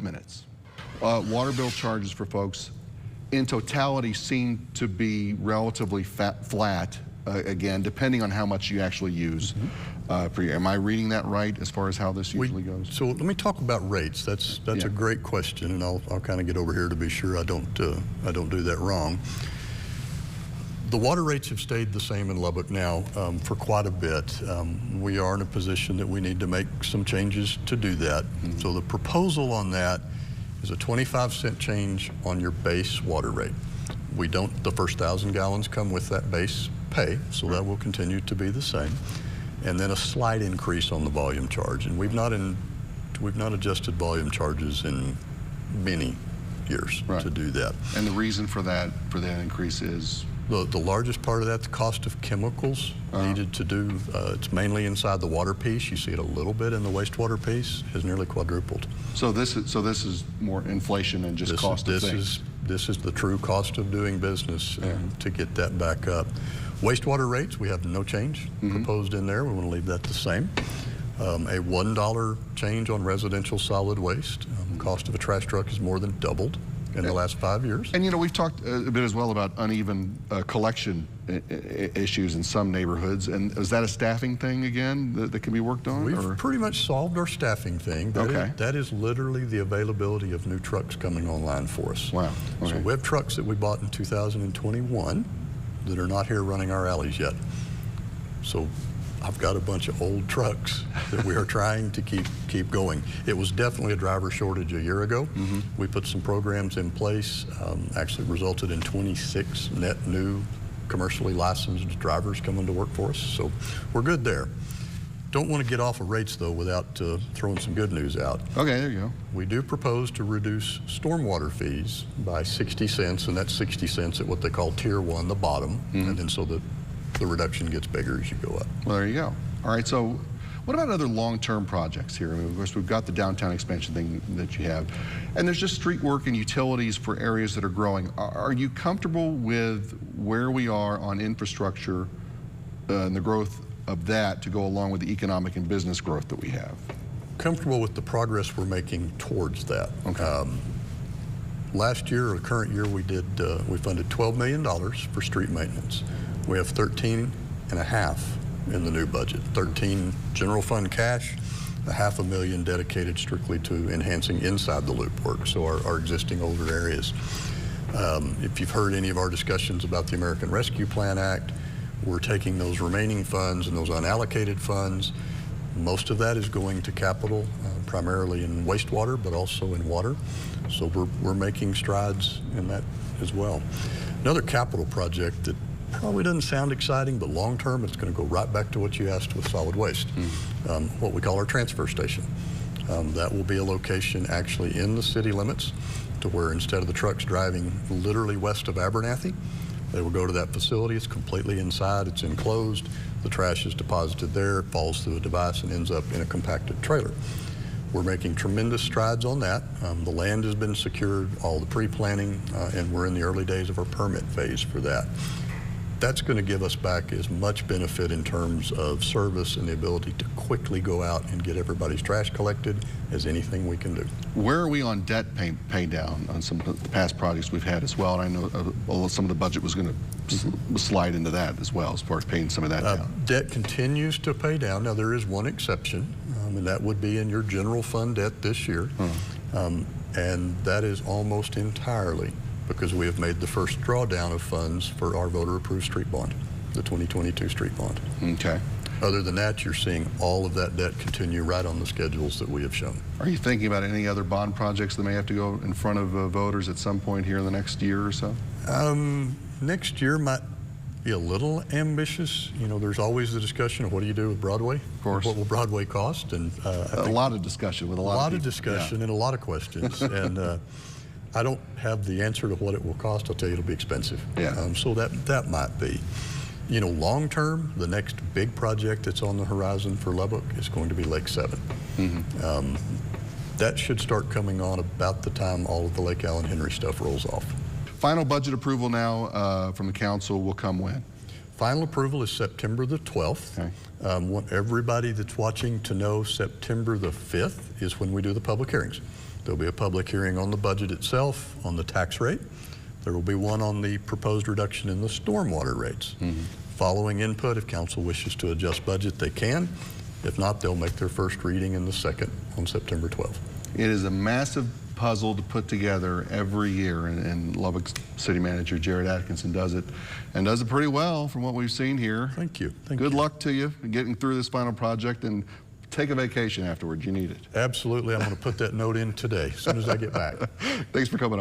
of minutes. Water bill charges for folks in totality seem to be relatively flat, again, depending on how much you actually use per year. Am I reading that right as far as how this usually goes? So let me talk about rates. That's a great question, and I'll kind of get over here to be sure I don't do that wrong. The water rates have stayed the same in Lubbock now for quite a bit. We are in a position that we need to make some changes to do that. So the proposal on that is a 25-cent change on your base water rate. We don't, the first 1,000 gallons come with that base pay, so that will continue to be the same. And then a slight increase on the volume charge. And we've not adjusted volume charges in many years to do that. And the reason for that increase is? The largest part of that, the cost of chemicals needed to do, it's mainly inside the water piece. You see it a little bit in the wastewater piece, has nearly quadrupled. So this is more inflation and just cost of things. This is the true cost of doing business to get that back up. Wastewater rates, we have no change proposed in there. We want to leave that the same. A $1 change on residential solid waste. Cost of a trash truck has more than doubled in the last 5 years. And you know, we've talked a bit as well about uneven collection issues in some neighborhoods. And is that a staffing thing again that can be worked on? We've pretty much solved our staffing thing. That is literally the availability of new trucks coming online for us. Wow. So we have trucks that we bought in 2021 that are not here running our alleys yet. So I've got a bunch of old trucks that we are trying to keep going. It was definitely a driver shortage a year ago. We put some programs in place, actually resulted in 26 net new commercially licensed drivers coming to work for us. So we're good there. Don't want to get off of rates though without throwing some good news out. Okay, there you go. We do propose to reduce stormwater fees by 60 cents, and that's 60 cents at what they call Tier 1, the bottom, and then so that the reduction gets bigger as you go up. Well, there you go. All right, so what about other long-term projects here? I mean, of course, we've got the downtown expansion thing that you have, and there's just street work and utilities for areas that are growing. Are you comfortable with where we are on infrastructure and the growth of that to go along with the economic and business growth that we have? Comfortable with the progress we're making towards that. Last year or current year, we funded $12 million for street maintenance. We have 13.5 in the new budget. 13 general fund cash, $500,000 dedicated strictly to enhancing inside the loop work, so our existing older areas. If you've heard any of our discussions about the American Rescue Plan Act, we're taking those remaining funds and those unallocated funds. Most of that is going to capital, primarily in wastewater, but also in water. So we're making strides in that as well. Another capital project that probably doesn't sound exciting, but long-term, it's going to go right back to what you asked with solid waste, what we call our transfer station. That will be a location actually in the city limits to where instead of the trucks driving literally west of Abernathy, they will go to that facility. It's completely inside, it's enclosed. The trash is deposited there, falls through a device and ends up in a compacted trailer. We're making tremendous strides on that. The land has been secured, all the pre-planning, and we're in the early days of our permit phase for that. That's going to give us back as much benefit in terms of service and the ability to quickly go out and get everybody's trash collected as anything we can do. Where are we on debt pay down on some of the past projects we've had as well? And I know some of the budget was going to slide into that as well, as far as paying some of that down. Debt continues to pay down. Now there is one exception, and that would be in your general fund debt this year. And that is almost entirely because we have made the first drawdown of funds for our voter-approved street bond, the 2022 street bond. Okay. Other than that, you're seeing all of that debt continue right on the schedules that we have shown. Are you thinking about any other bond projects that may have to go in front of voters at some point here in the next year or so? Next year might be a little ambitious. You know, there's always the discussion of what do you do with Broadway? Of course. What will Broadway cost? And a lot of discussion with a lot of discussion and a lot of questions. And I don't have the answer to what it will cost. I'll tell you it'll be expensive. So that might be. You know, long term, the next big project that's on the horizon for Lubbock is going to be Lake 7. That should start coming on about the time all of the Lake Allen Henry stuff rolls off. Final budget approval now from the council will come when? Final approval is September the 12th. Okay. Want everybody that's watching to know September the 5th is when we do the public hearings. There'll be a public hearing on the budget itself, on the tax rate. There will be one on the proposed reduction in the stormwater rates. Following input, if council wishes to adjust budget, they can. If not, they'll make their first reading in the second on September 12th. It is a massive puzzle to put together every year, and Lubbock's city manager, Jared Atkinson, does it, and does it pretty well from what we've seen here. Thank you. Good luck to you in getting through this final project, and take a vacation afterwards. You need it. Absolutely. I'm going to put that note in today as soon as I get back. Thanks for coming on.